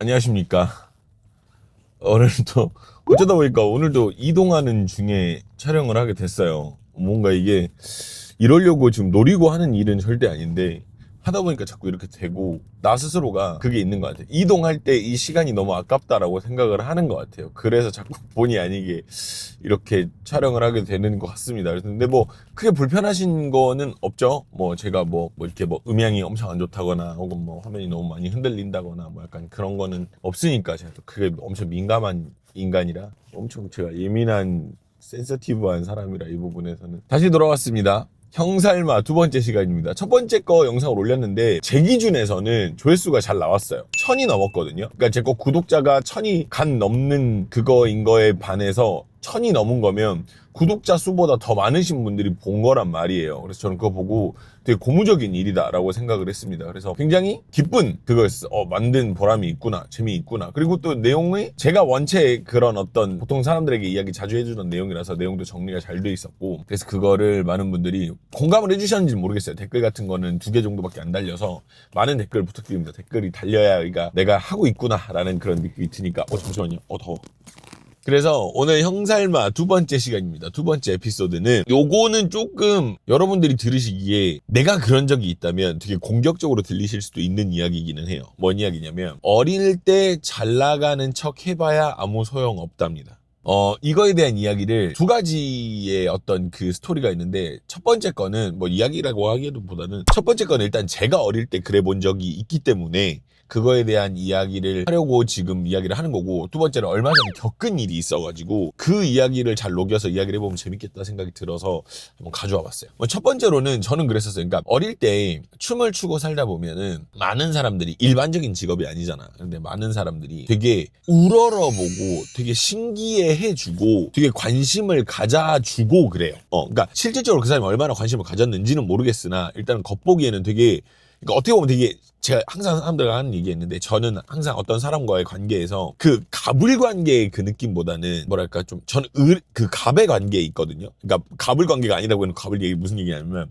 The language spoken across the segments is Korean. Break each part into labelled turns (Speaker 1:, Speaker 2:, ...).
Speaker 1: 안녕하십니까. 오늘도 어쩌다 보니까 오늘도 이동하는 중에 촬영을 하게 됐어요. 뭔가 이게 이러려고 지금 노리고 하는 일은 절대 아닌데 하다 보니까 자꾸 이렇게 되고 나 스스로가 그게 있는 것 같아요. 이동할 때 이 시간이 너무 아깝다라고 생각을 하는 것 같아요. 그래서 자꾸 본의 아니게 이렇게 촬영을 하게 되는 것 같습니다. 근데 뭐 크게 불편하신 거는 없죠. 뭐 제가 뭐 이렇게 뭐 음향이 엄청 안 좋다거나 혹은 뭐 화면이 너무 많이 흔들린다거나 뭐 약간 그런 거는 없으니까 제가 또 그게 엄청 민감한 인간이라 엄청 제가 예민한 센서티브한 사람이라 이 부분에서는 다시 돌아왔습니다. 형살마 두 번째 시간입니다. 첫 번째 거 영상을 올렸는데 제 기준에서는 조회수가 잘 나왔어요. 1000이 넘었거든요. 그러니까 제 거 구독자가 1000이 간 넘는 그거인 거에 반해서 1000이 넘은 거면 구독자 수보다 더 많으신 분들이 본 거란 말이에요. 그래서 저는 그거 보고 되게 고무적인 일이다라고 생각을 했습니다. 그래서 굉장히 기쁜 그거였어요. 만든 보람이 있구나, 재미있구나. 그리고 또 내용이 제가 원체 그런 어떤 보통 사람들에게 이야기 자주 해주던 내용이라서 내용도 정리가 잘 돼 있었고, 그래서 그거를 많은 분들이 공감을 해주셨는지 모르겠어요. 댓글 같은 거는 2개 정도밖에 안 달려서 많은 댓글 부탁드립니다. 댓글이 달려야 내가 하고 있구나라는 그런 느낌이 드니까. 잠시만요. 더워. 그래서 오늘 형살마 두 번째 시간입니다. 두 번째 에피소드는 요거는 조금 여러분들이 들으시기에 내가 그런 적이 있다면 되게 공격적으로 들리실 수도 있는 이야기이기는 해요. 뭔 이야기냐면 어릴 때 잘 나가는 척 해봐야 아무 소용 없답니다. 이거에 대한 이야기를 두 가지의 어떤 그 스토리가 있는데, 첫 번째 거는 뭐 이야기라고 하기보다는 첫 번째 거는 일단 제가 어릴 때 그래 본 적이 있기 때문에 그거에 대한 이야기를 하려고 지금 이야기를 하는 거고, 두 번째는 얼마 전에 겪은 일이 있어가지고 그 이야기를 잘 녹여서 이야기를 해보면 재밌겠다 생각이 들어서 한번 가져와 봤어요. 첫 번째로는 저는 그랬었어요. 그러니까 어릴 때 춤을 추고 살다 보면은 많은 사람들이 일반적인 직업이 아니잖아. 근데 많은 사람들이 되게 우러러보고 되게 신기해해주고 되게 관심을 가져주고 그래요. 그러니까 실질적으로 그 사람이 얼마나 관심을 가졌는지는 모르겠으나 일단은 겉보기에는 되게, 그러니까 어떻게 보면 되게, 제가 항상 사람들과 하는 얘기했는데 저는 항상 어떤 사람과의 관계에서 그 갑을 관계의 그 느낌보다는 뭐랄까 좀 저는 그 갑의 관계에 있거든요. 그러니까 갑을 관계가 아니라고 하는 갑을 얘기 무슨 얘기냐면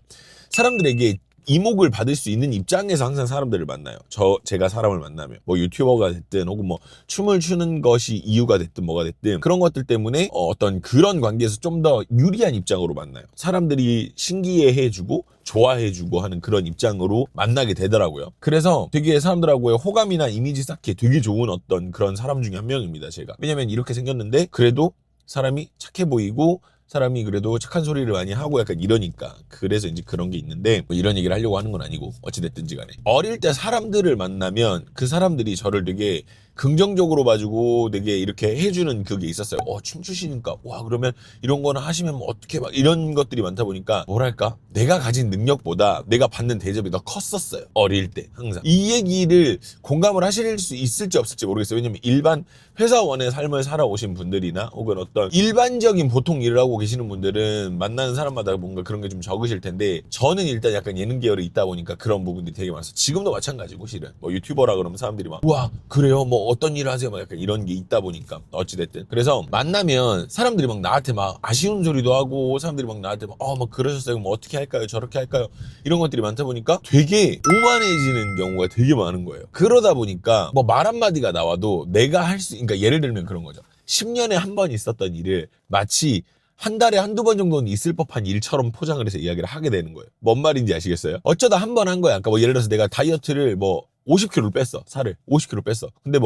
Speaker 1: 사람들에게 이목을 받을 수 있는 입장에서 항상 사람들을 만나요. 제가 사람을 만나면 뭐 유튜버가 됐든 혹은 뭐 춤을 추는 것이 이유가 됐든 뭐가 됐든 그런 것들 때문에 어떤 그런 관계에서 좀 더 유리한 입장으로 만나요. 사람들이 신기해해주고 좋아해주고 하는 그런 입장으로 만나게 되더라고요. 그래서 되게 사람들하고의 호감이나 이미지 쌓기에 되게 좋은 어떤 그런 사람 중에 한 명입니다, 제가. 왜냐면 이렇게 생겼는데 그래도 사람이 착해 보이고 사람이 그래도 착한 소리를 많이 하고 약간 이러니까, 그래서 이제 그런 게 있는데 뭐 이런 얘기를 하려고 하는 건 아니고 어찌됐든지 간에 어릴 때 사람들을 만나면 그 사람들이 저를 되게 긍정적으로 봐주고 되게 이렇게 해주는 그게 있었어요. 춤추시니까 와 그러면 이런 거는 하시면 뭐 어떻게 막 이런 것들이 많다 보니까 뭐랄까 내가 가진 능력보다 내가 받는 대접이 더 컸었어요. 어릴 때 항상 이 얘기를 공감을 하실 수 있을지 없을지 모르겠어요. 왜냐면 일반 회사원의 삶을 살아오신 분들이나 혹은 어떤 일반적인 보통 일을 하고 계시는 분들은 만나는 사람마다 뭔가 그런 게 좀 적으실 텐데, 저는 일단 약간 예능 계열에 있다 보니까 그런 부분들이 되게 많아서 지금도 마찬가지고, 실은 뭐 유튜버라 그러면 사람들이 막 우와 그래요 뭐 어떤 일을 하세요 막 약간 이런 게 있다 보니까 어찌됐든 그래서 만나면 사람들이 막 나한테 막 아쉬운 소리도 하고 사람들이 막 나한테 막 그러셨어요 뭐 어떻게 할까요 저렇게 할까요 이런 것들이 많다 보니까 되게 오만해지는 경우가 되게 많은 거예요. 그러다 보니까 뭐 말 한마디가 나와도 내가 그러니까 예를 들면 그런 거죠. 10년에 한 번 있었던 일을 마치 한 달에 한두 번 정도는 있을 법한 일처럼 포장을 해서 이야기를 하게 되는 거예요. 뭔 말인지 아시겠어요? 어쩌다 한 번 한 거야. 아까 뭐 예를 들어서 내가 다이어트를 뭐 50kg를 뺐어. 살을 50kg 뺐어. 근데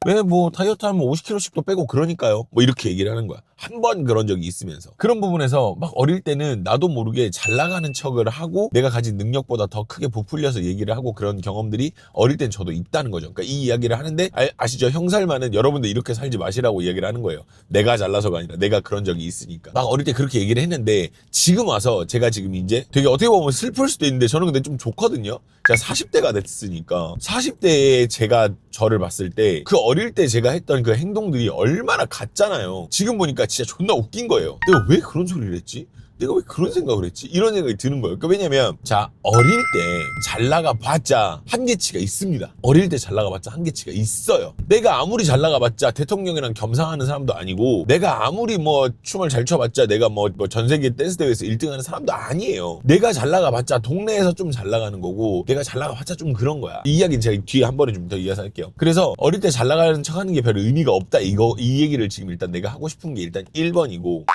Speaker 1: 왜 다이어트 하면 50kg씩도 빼고 그러니까요. 뭐 이렇게 얘기를 하는 거야. 한 번 그런 적이 있으면서. 그런 부분에서 막 어릴 때는 나도 모르게 잘 나가는 척을 하고 내가 가진 능력보다 더 크게 부풀려서 얘기를 하고 그런 경험들이 어릴 땐 저도 있다는 거죠. 그러니까 이 이야기를 하는데 아시죠? 형살만은 여러분들 이렇게 살지 마시라고 이야기를 하는 거예요. 내가 잘나서가 아니라 내가 그런 적이 있으니까. 막 어릴 때 그렇게 얘기를 했는데 지금 와서 제가 지금 이제 되게 어떻게 보면 슬플 수도 있는데 저는 근데 좀 좋거든요. 제가 40대가 됐으니까 40대에 제가 저를 봤을 때 그 어릴 때 제가 했던 그 행동들이 얼마나 같잖아요. 지금 보니까 진짜 존나 웃긴 거예요. 내가 왜 그런 소리를 했지? 내가 왜 그런 생각을 했지? 이런 생각이 드는 거예요. 그러니까 왜냐면 자, 어릴 때 잘 나가봤자 한계치가 있습니다. 어릴 때 잘 나가봤자 한계치가 있어요. 내가 아무리 잘 나가봤자 대통령이랑 겸상하는 사람도 아니고, 내가 아무리 뭐 춤을 잘 춰봤자 내가 뭐 전 세계 댄스 대회에서 1등하는 사람도 아니에요. 내가 잘 나가봤자 동네에서 좀 잘 나가는 거고, 내가 잘 나가봤자 좀 그런 거야. 이 이야기는 제가 뒤에 한 번에 좀 더 이야기할게요. 그래서 어릴 때 잘 나가는 척하는 게 별 의미가 없다. 이 얘기를 지금 일단 내가 하고 싶은 게 일단 1번이고,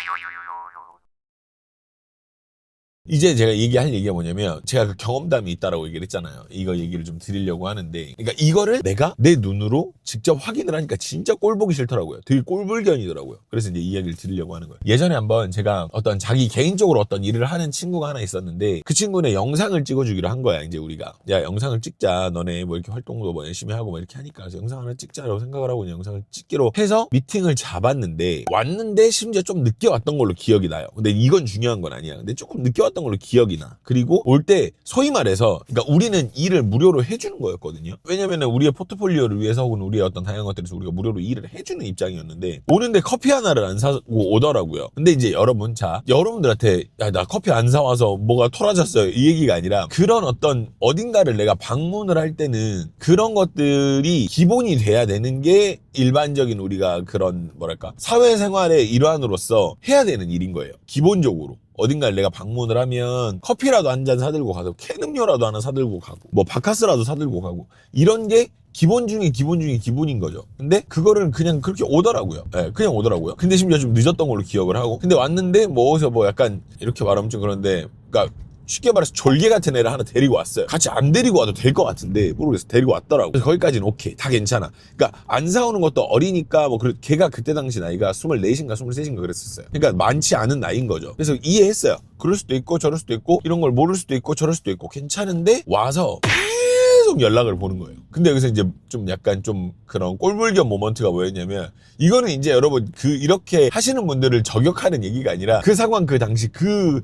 Speaker 1: 이제 제가 얘기할 얘기가 뭐냐면, 제가 그 경험담이 있다라고 얘기를 했잖아요. 이거 얘기를 좀 드리려고 하는데, 그러니까 이거를 내가 내 눈으로 직접 확인을 하니까 진짜 꼴 보기 싫더라고요. 되게 꼴불견이더라고요. 그래서 이제 이 이야기를 드리려고 하는 거예요. 예전에 한번 제가 어떤 자기 개인적으로 어떤 일을 하는 친구가 하나 있었는데, 그 친구는 영상을 찍어주기로 한 거야. 이제 우리가 야, 영상을 찍자, 너네 뭐 이렇게 활동도 뭐 열심히 하고 뭐 이렇게 하니까 그래서 영상 하나 찍자라고 생각을 하고 그냥 영상을 찍기로 해서 미팅을 잡았는데, 왔는데 심지어 좀 늦게 왔던 걸로 기억이 나요. 근데 이건 중요한 건 아니야. 근데 조금 늦게 왔던 걸로 기억이 나. 그리고 올 때 소위 말해서, 그러니까 우리는 일을 무료로 해주는 거였거든요. 왜냐면은 우리의 포트폴리오를 위해서 혹은 우리의 어떤 다양한 것들에서 우리가 무료로 일을 해주는 입장이었는데, 오는데 커피 하나를 안 사고 오더라고요. 근데 이제 여러분, 자, 여러분들한테 야, 나 커피 안 사와서 뭐가 토라졌어요, 이 얘기가 아니라, 그런 어떤 어딘가를 내가 방문을 할 때는 그런 것들이 기본이 돼야 되는 게 일반적인 우리가 그런 뭐랄까 사회생활의 일환으로서 해야 되는 일인 거예요. 기본적으로 어딘가를 내가 방문을 하면 커피라도 한 잔 사들고 가고, 캔 음료라도 하나 사들고 가고, 뭐 바카스라도 사들고 가고, 이런 게 기본 중에 기본 중에 기본인 거죠. 근데 그거를 그냥 그렇게 오더라고요. 예, 그냥 오더라고요. 근데 심지어 좀 늦었던 걸로 기억을 하고, 근데 왔는데 뭐 어디서 뭐 약간 이렇게 말하면 좀 그런데, 그러니까 쉽게 말해서 졸개 같은 애를 하나 데리고 왔어요. 같이 안 데리고 와도 될 것 같은데 모르겠어. 데리고 왔더라고. 그래서 거기까지는 오케이. 다 괜찮아. 그러니까 안 사오는 것도 어리니까 뭐 걔가 그때 당시 나이가 24인가 23인가 그랬었어요. 그러니까 많지 않은 나이인 거죠. 그래서 이해했어요. 그럴 수도 있고 저럴 수도 있고, 이런 걸 모를 수도 있고 저럴 수도 있고, 괜찮은데 와서 계속 연락을 보는 거예요. 근데 여기서 이제 좀 약간 좀 그런 꼴불견 모먼트가 뭐였냐면, 이거는 이제 여러분 이렇게 하시는 분들을 저격하는 얘기가 아니라, 그 상황 그 당시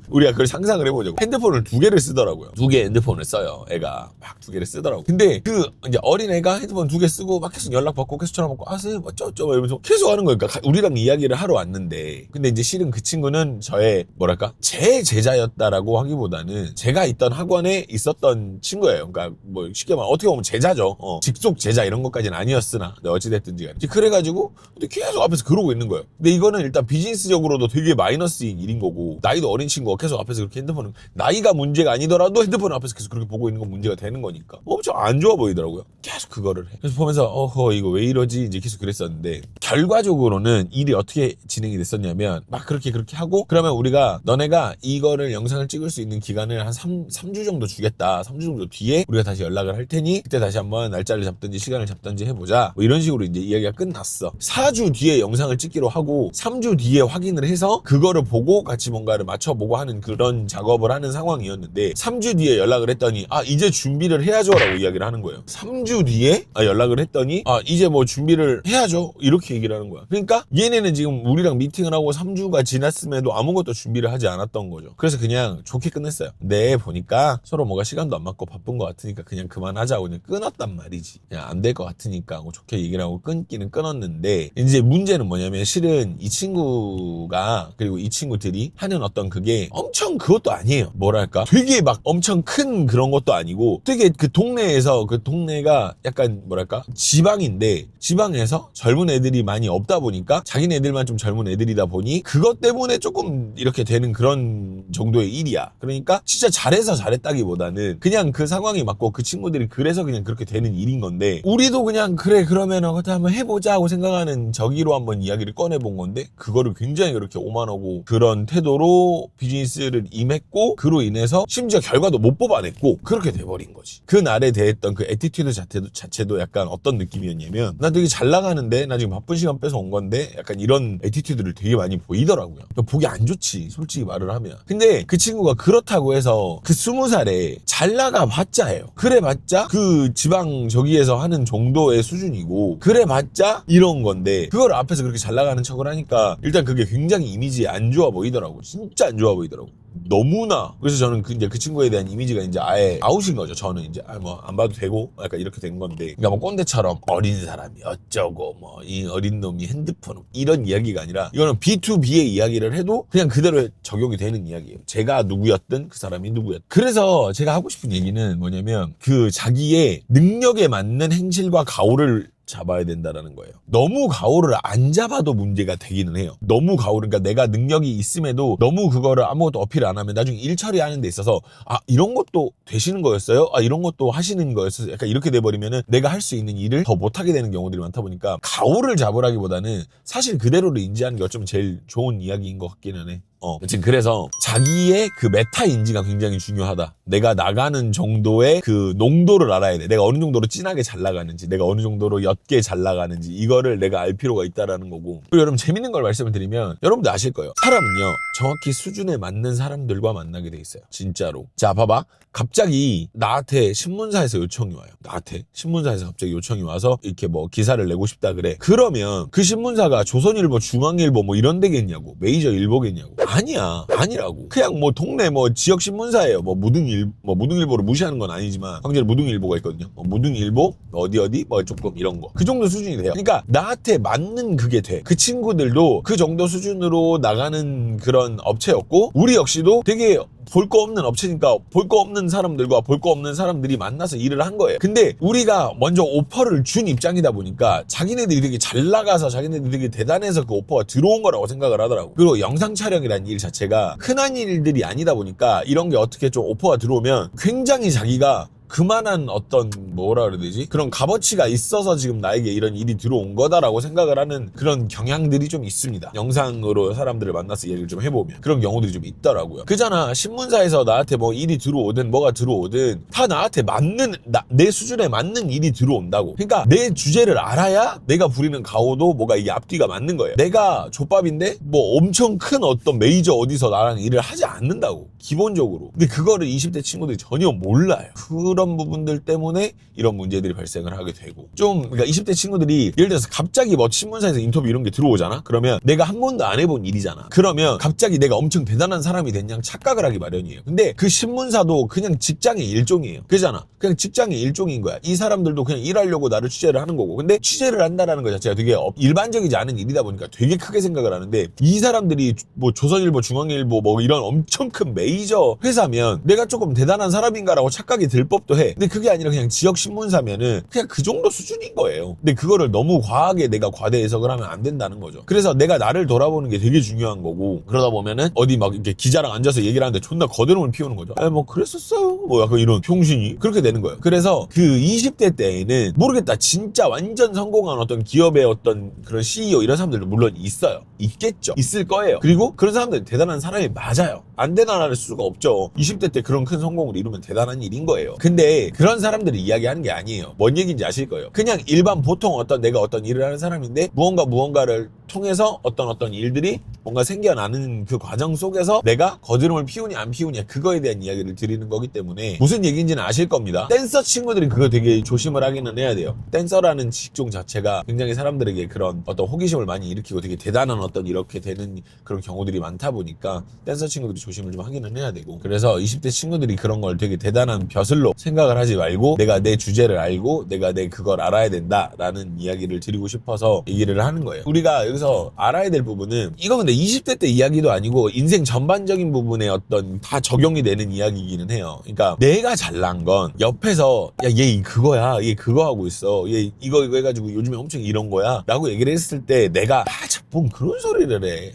Speaker 1: 우리가 그걸 상상을 해보자고. 핸드폰을 2개를 쓰더라고요. 2개 핸드폰을 써요. 애가 막 2개를 쓰더라고. 근데 이제 어린 애가 핸드폰 2개 쓰고 막 계속 연락받고 계속 전화받고, 선생님 어쩌고 이러면서 계속 하는 거니까 우리랑 이야기를 하러 왔는데, 근데 이제 실은 그 친구는 저의 뭐랄까 제 제자였다라고 하기보다는 제가 있던 학원에 있었던 친구예요. 그러니까 뭐 쉽게 말하면 어떻게 보면 제자죠. 직속 제자 이런 것까지는 아니었으나 어찌됐든지 간에. 그래가지고 근데 계속 앞에서 그러고 있는 거예요. 근데 이거는 일단 비즈니스적으로도 되게 마이너스인 일인 거고, 나이도 어린 친구가 계속 앞에서 그렇게 핸드폰을, 나이가 문제가 아니더라도 핸드폰 앞에서 계속 그렇게 보고 있는 건 문제가 되는 거니까 엄청 안 좋아 보이더라고요. 계속 그거를 해. 그래서 보면서 어허 이거 왜 이러지 이제 계속 그랬었는데, 결과적으로는 일이 어떻게 진행이 됐었냐면, 막 그렇게 하고, 그러면 우리가 너네가 이거를 영상을 찍을 수 있는 기간을 한 3주 정도 주겠다. 3주 정도 뒤에 우리가 다시 연락을 할 테니 그때 다시 한번 날짜를 잡든지 시간을 잡든지 해보자. 뭐 이런 식으로 이제 이야기가 끝났어. 4주 뒤에 영상을 찍기로 하고 3주 뒤에 확인을 해서 그거를 보고 같이 뭔가를 맞춰보고 하는 그런 작업을 하는 상황이었는데, 3주 뒤에 연락을 했더니 이제 준비를 해야죠 라고 이야기를 하는 거예요. 3주 뒤에 연락을 했더니 이제 뭐 준비를 해야죠 이렇게 얘기를 하는 거야. 그러니까 얘네는 지금 우리랑 미팅을 하고 3주가 지났음에도 아무것도 준비를 하지 않았던 거죠. 그래서 그냥 좋게 끝냈어요. 네, 보니까 서로 뭐가 시간도 안 맞고 바쁜 것 같으니까 그냥 그만하자고 그냥 끊었단 말이지. 그냥 안 될 것 같으니까 뭐 좋게 얘기를 하고 끊기는 끊었는데, 이제 문제는 뭐냐면, 실은 이 친구가 그리고 이 친구들이 하는 어떤 그게 엄청 그것도 아니에요. 뭐랄까 되게 막 엄청 큰 그런 것도 아니고, 되게 그 동네에서, 그 동네가 약간 뭐랄까 지방인데, 지방에서 젊은 애들이 많이 없다 보니까 자기네 애들만 좀 젊은 애들이다 보니 그것 때문에 조금 이렇게 되는 그런 정도의 일이야. 그러니까 진짜 잘해서 잘했다기보다는 그냥 그 상황이 맞고 그 친구들이 그래서 그냥 그렇게 되는 일인 건데, 우리도 그냥 그래 그러면은 어떻게 한번 해보자 하고 생각하는 저기로 한번 이야기를 꺼내본 건데, 그거를 굉장히 그렇게 오만하고 그런 태도로 비즈니스를 임했고, 그로 인해서 심지어 결과도 못 뽑아냈고 그렇게 돼버린 거지. 그날에 대했던 그 애티튜드 자체도 약간 어떤 느낌이었냐면, 나 되게 잘 나가는데 나 지금 바쁜 시간 뺏어 온 건데, 약간 이런 애티튜드를 되게 많이 보이더라고요. 보기 안 좋지 솔직히 말을 하면. 근데 그 친구가 그렇다고 해서 그 20살에 잘 나가봤자예요. 그래봤자 그 지방 저기에서 하는 정도의 수준이고, 그래봤자 이런 건데, 그걸 앞에서 그렇게 잘 나가는 척을 하니까 일단 그게 굉장히 이미지에 안 좋아 보이더라고. 진짜 안 좋아 보이더라고. 너무나. 그래서 저는 이제 그 친구에 대한 이미지가 이제 아예 아웃인 거죠. 저는 이제 뭐 안 봐도 되고 약간 이렇게 된 건데, 그러니까 뭐 꼰대처럼 어린 사람이 어쩌고 뭐 이 어린 놈이 핸드폰 이런 이야기가 아니라 이거는 B2B의 이야기를 해도 그냥 그대로 적용이 되는 이야기예요. 제가 누구였든 그 사람이 누구였든. 그래서 제가 하고 싶은 얘기는 뭐냐면 그 자기의 능력에 맞는 행실과 가오를 잡아야 된다라는 거예요. 너무 가오를 안 잡아도 문제가 되기는 해요. 너무 가오를, 그러니까 내가 능력이 있음에도 너무 그거를 아무것도 어필 안 하면 나중에 일 처리하는 데 있어서 이런 것도 되시는 거였어요? 이런 것도 하시는 거였어요? 약간 이렇게 돼버리면은 내가 할 수 있는 일을 더 못하게 되는 경우들이 많다 보니까 가오를 잡으라기보다는 사실 그대로를 인지하는 게 어쩌면 제일 좋은 이야기인 것 같기는 해. 지금 그래서 자기의 그 메타 인지가 굉장히 중요하다. 내가 나가는 정도의 그 농도를 알아야 돼. 내가 어느 정도로 진하게 잘 나가는지, 내가 어느 정도로 옅게 잘 나가는지, 이거를 내가 알 필요가 있다라는 거고. 그리고 여러분, 재밌는 걸 말씀을 드리면 여러분도 아실 거예요. 사람은요, 정확히 수준에 맞는 사람들과 만나게 돼 있어요. 진짜로. 자, 봐봐. 갑자기 나한테 신문사에서 요청이 와요. 나한테 신문사에서 갑자기 요청이 와서 이렇게 뭐 기사를 내고 싶다 그래. 그러면 그 신문사가 조선일보, 중앙일보 뭐 이런 데겠냐고, 메이저 일보겠냐고. 아니야, 아니라고. 그냥 뭐 동네 뭐 지역 신문사예요. 뭐 무등일보를 무시하는 건 아니지만 광주에 무등일보가 있거든요. 무등일보 어디 뭐 조금 이런 거. 그 정도 수준이 돼요. 그러니까 나한테 맞는 그게 돼. 그 친구들도 그 정도 수준으로 나가는 그런 업체였고, 우리 역시도 되게 볼 거 없는 업체니까 볼 거 없는 사람들과 볼 거 없는 사람들이 만나서 일을 한 거예요. 근데 우리가 먼저 오퍼를 준 입장이다 보니까 자기네들이 되게 잘 나가서 자기네들이 되게 대단해서 그 오퍼가 들어온 거라고 생각을 하더라고. 그리고 영상 촬영이라는 일 자체가 흔한 일들이 아니다 보니까 이런 게 어떻게 좀 오퍼가 들어오면 굉장히 자기가 그만한 어떤 뭐라 그래야 되지? 그런 값어치가 있어서 지금 나에게 이런 일이 들어온 거다라고 생각을 하는 그런 경향들이 좀 있습니다. 영상으로 사람들을 만나서 얘기를 좀 해보면 그런 경우들이 좀 있더라고요. 그잖아, 신문사에서 나한테 뭐 일이 들어오든 뭐가 들어오든 다 나한테 맞는, 내 수준에 맞는 일이 들어온다고. 그러니까 내 주제를 알아야 내가 부리는 가오도 뭐가 이게 앞뒤가 맞는 거예요. 내가 족밥인데 뭐 엄청 큰 어떤 메이저 어디서 나랑 일을 하지 않는다고, 기본적으로. 근데 그거를 20대 친구들이 전혀 몰라요. 그런 부분들 때문에 이런 문제들이 발생을 하게 되고, 그러니까 20대 친구들이 예를 들어서 갑자기 뭐 신문사에서 인터뷰 이런 게 들어오잖아? 그러면 내가 한 번도 안 해본 일이잖아. 그러면 갑자기 내가 엄청 대단한 사람이 된 양 착각을 하기 마련이에요. 근데 그 신문사도 그냥 직장의 일종이에요. 그잖아. 그냥 직장의 일종인 거야. 이 사람들도 그냥 일하려고 나를 취재를 하는 거고. 근데 취재를 한다라는 것 자체가 되게 일반적이지 않은 일이다 보니까 되게 크게 생각을 하는데, 이 사람들이 뭐 조선일보, 중앙일보 뭐 이런 엄청 큰 메이저 회사면 내가 조금 대단한 사람인가라고 착각이 들 법도 해. 근데 그게 아니라 그냥 지역 신문사면은 그냥 그 정도 수준인 거예요. 근데 그거를 너무 과하게 내가 과대 해석을 하면 안 된다는 거죠. 그래서 내가 나를 돌아보는 게 되게 중요한 거고, 그러다 보면은 어디 막 이렇게 기자랑 앉아서 얘기를 하는데 존나 거드름을 피우는 거죠. 뭐 그랬었어요. 뭐 약간 이런 병신이 그렇게 되는 거예요. 그래서 그 20대 때에는 모르겠다, 진짜 완전 성공한 어떤 기업의 어떤 그런 CEO 이런 사람들도 물론 있어요. 있겠죠. 있을 거예요. 그리고 그런 사람들은 대단한 사람이 맞아요. 안 대단할 수가 없죠. 20대 때 그런 큰 성공을 이루면 대단한 일인 거예요. 근데 그런 사람들이 이야기하는 게 아니에요. 뭔 얘기인지 아실 거예요. 그냥 일반 보통 내가 어떤 일을 하는 사람인데 무언가를 통해서 어떤 일들이 뭔가 생겨나는 그 과정 속에서 내가 거드름을 피우냐 안 피우냐, 그거에 대한 이야기를 드리는 거기 때문에 무슨 얘기인지는 아실 겁니다. 댄서 친구들이 그거 되게 조심을 하기는 해야 돼요. 댄서라는 직종 자체가 굉장히 사람들에게 그런 어떤 호기심을 많이 일으키고 되게 대단한 어떤 이렇게 되는 그런 경우들이 많다 보니까 댄서 친구들이 조심을 좀 하기는 해야 되고, 그래서 20대 친구들이 그런 걸 되게 대단한 벼슬로 생각을 하지 말고 내가 내 주제를 알고 내가 내 그걸 알아야 된다라는 이야기를 드리고 싶어서 얘기를 하는 거예요. 우리가 여기서 알아야 될 부분은, 이거 근데 20대 때 이야기도 아니고 인생 전반적인 부분에 어떤 다 적용이 되는 이야기이기는 해요. 그러니까 내가 잘난 건 옆에서 야, 얘 그거야, 얘 그거 하고 있어, 얘 이거 해가지고 요즘에 엄청 이런 거야 라고 얘기를 했을 때 내가 뭔 그런 소리를 해,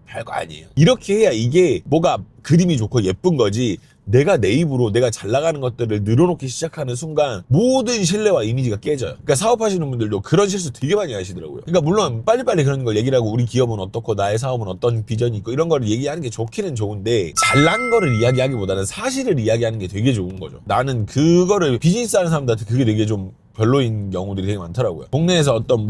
Speaker 1: 별거 아니에요, 이렇게 해야 이게 뭐가 그림이 좋고 예쁜 거지. 내가 내 입으로 내가 잘 나가는 것들을 늘어놓기 시작하는 순간 모든 신뢰와 이미지가 깨져요. 그러니까 사업하시는 분들도 그런 실수 되게 많이 하시더라고요. 그러니까 물론 빨리빨리 그런 걸 얘기를 하고 우리 기업은 어떻고 나의 사업은 어떤 비전이 있고 이런 거를 얘기하는 게 좋기는 좋은데, 잘난 거를 이야기하기보다는 사실을 이야기하는 게 되게 좋은 거죠. 나는 그거를 비즈니스 하는 사람들한테 그게 되게 좀 별로인 경우들이 되게 많더라고요. 동네에서 어떤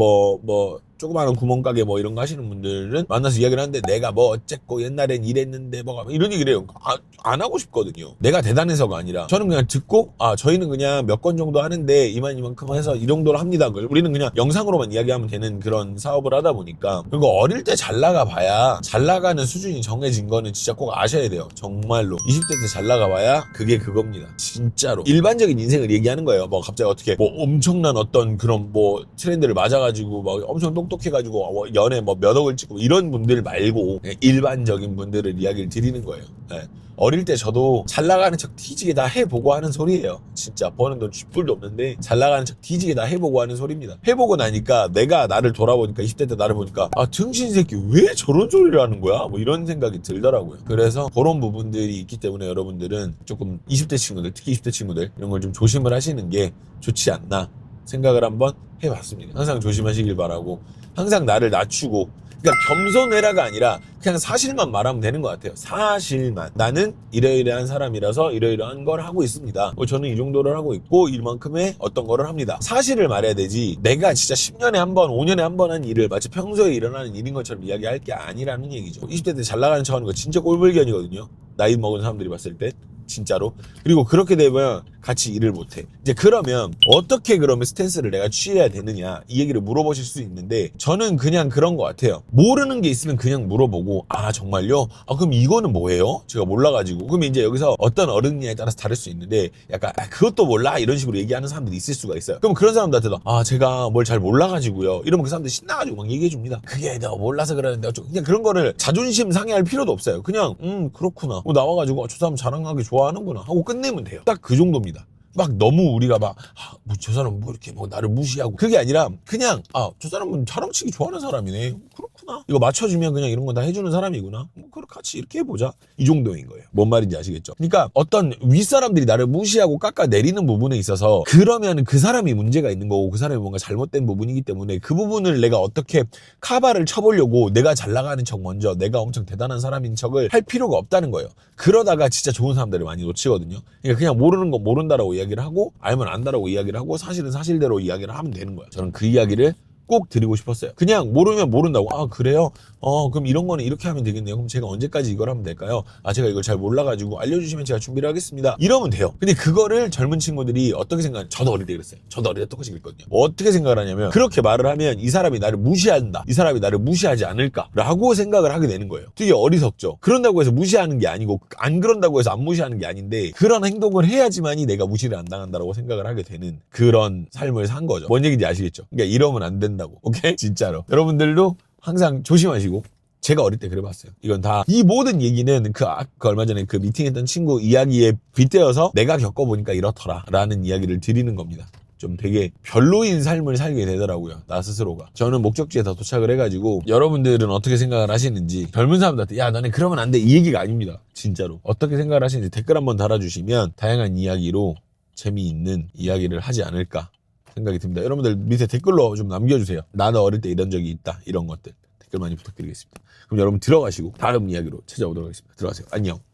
Speaker 1: 조그마한 구멍가게 뭐 이런 거 하시는 분들은 만나서 이야기를 하는데 내가 뭐 어쨌고 옛날엔 이랬는데 뭐가 이런 얘기를 해요. 안 하고 싶거든요. 내가 대단해서가 아니라 저는 그냥 듣고 저희는 그냥 몇 건 정도 하는데 이만큼 해서 이 정도로 합니다. 우리는 그냥 영상으로만 이야기하면 되는 그런 사업을 하다 보니까. 그리고 어릴 때 잘 나가 봐야 잘 나가는 수준이 정해진 거는 진짜 꼭 아셔야 돼요. 정말로 20대 때 잘 나가 봐야 그게 그겁니다. 진짜로 일반적인 인생을 얘기하는 거예요. 뭐 갑자기 어떻게 뭐 엄청난 어떤 그런 뭐 트렌드를 맞아가지고 막 엄청 똑똑해가지고 연애 뭐 몇 억을 찍고 이런 분들 말고 일반적인 분들을 이야기를 드리는 거예요. 네. 어릴 때 저도 잘 나가는 척 뒤지게 다 해보고 하는 소리예요. 진짜 버는 돈 쥐뿔도 없는데 잘 나가는 척 뒤지게 다 해보고 하는 소리입니다. 해보고 나니까 내가 나를 돌아보니까 20대 때 나를 보니까 등신 새끼 왜 저런 소리를 하는 거야? 뭐 이런 생각이 들더라고요. 그래서 그런 부분들이 있기 때문에 여러분들은 조금 20대 친구들, 특히 20대 친구들 이런 걸 좀 조심을 하시는 게 좋지 않나 생각을 한번 해봤습니다. 항상 조심하시길 바라고 항상 나를 낮추고 그러니까 겸손해라가 아니라 그냥 사실만 말하면 되는 것 같아요. 사실만. 나는 이러이러한 사람이라서 이러이러한 걸 하고 있습니다. 저는 이 정도를 하고 있고 이만큼의 어떤 거를 합니다. 사실을 말해야 되지 내가 진짜 10년에 한 번, 5년에 한 번 한 일을 마치 평소에 일어나는 일인 것처럼 이야기할 게 아니라는 얘기죠. 20대 때 잘 나가는 척 하는 거 진짜 꼴불견이거든요. 나이 먹은 사람들이 봤을 때. 진짜로. 그리고 그렇게 되면 같이 일을 못해. 이제 그러면 어떻게 그러면 스탠스를 내가 취해야 되느냐 이 얘기를 물어보실 수 있는데 저는 그냥 그런 것 같아요. 모르는 게 있으면 그냥 물어보고 정말요? 그럼 이거는 뭐예요? 제가 몰라가지고 그럼 이제 여기서 어떤 어른이냐에 따라서 다를 수 있는데 약간 그것도 몰라 이런 식으로 얘기하는 사람들이 있을 수가 있어요. 그럼 그런 사람들한테도 제가 뭘 잘 몰라가지고요 이러면 그 사람들이 신나가지고 막 얘기해 줍니다. 그게 내가 몰라서 그러는데 그냥 그런 거를 자존심 상해할 필요도 없어요. 그냥 그렇구나 나와가지고 저 사람 자랑하기 좋아하는구나 하고 끝내면 돼요. 딱 그 정도입니다. 막 너무 우리가 저 사람 뭐 이렇게 나를 무시하고 그게 아니라 그냥 저 사람은 자랑치기 좋아하는 사람이네 그렇구나 이거 맞춰주면 그냥 이런 건 다 해주는 사람이구나 그럼 같이 이렇게 해보자 이 정도인 거예요. 뭔 말인지 아시겠죠? 그러니까 어떤 윗사람들이 나를 무시하고 깎아내리는 부분에 있어서 그러면 그 사람이 문제가 있는 거고 그 사람이 뭔가 잘못된 부분이기 때문에 그 부분을 내가 어떻게 카바를 쳐보려고 내가 잘 나가는 척 먼저 내가 엄청 대단한 사람인 척을 할 필요가 없다는 거예요. 그러다가 진짜 좋은 사람들을 많이 놓치거든요. 그러니까 그냥 모르는 거 모른다라고 이야기를 하고 알면 안다라고 이야기를 하고 사실은 사실대로 이야기를 하면 되는 거야. 저는 그 이야기를 꼭 드리고 싶었어요. 그냥 모르면 모른다고 그래요? 그럼 이런 거는 이렇게 하면 되겠네요. 그럼 제가 언제까지 이걸 하면 될까요? 제가 이걸 잘 몰라가지고 알려주시면 제가 준비를 하겠습니다. 이러면 돼요. 근데 그거를 젊은 친구들이 어떻게 생각하냐? 저도 어릴 때 그랬어요. 저도 어릴 때 똑같이 그랬거든요. 어떻게 생각을 하냐면 그렇게 말을 하면 이 사람이 나를 무시한다. 이 사람이 나를 무시하지 않을까? 라고 생각을 하게 되는 거예요. 되게 어리석죠. 그런다고 해서 무시하는 게 아니고 안 그런다고 해서 안 무시하는 게 아닌데 그런 행동을 해야지만이 내가 무시를 안 당한다라고 생각을 하게 되는 그런 삶을 산 거죠. 뭔 얘기인지 아시겠죠? 그러니까 이러면 안 된다고. 오케이? 진짜로. 여러분들도 항상 조심하시고 제가 어릴 때 그래봤어요. 이건 다 이 모든 얘기는 그 얼마 전에 그 미팅했던 친구 이야기에 빗대어서 내가 겪어보니까 이렇더라 라는 이야기를 드리는 겁니다. 좀 되게 별로인 삶을 살게 되더라고요. 나 스스로가. 저는 목적지에 다 도착을 해가지고 여러분들은 어떻게 생각을 하시는지 젊은 사람들한테 야 너네 그러면 안 돼 이 얘기가 아닙니다. 진짜로. 어떻게 생각을 하시는지 댓글 한번 달아주시면 다양한 이야기로 재미있는 이야기를 하지 않을까 생각이 듭니다. 여러분들 밑에 댓글로 좀 남겨주세요. 나는 어릴 때 이런 적이 있다. 이런 것들 댓글 많이 부탁드리겠습니다. 그럼 여러분 들어가시고 다음 이야기로 찾아오도록 하겠습니다. 들어가세요. 안녕.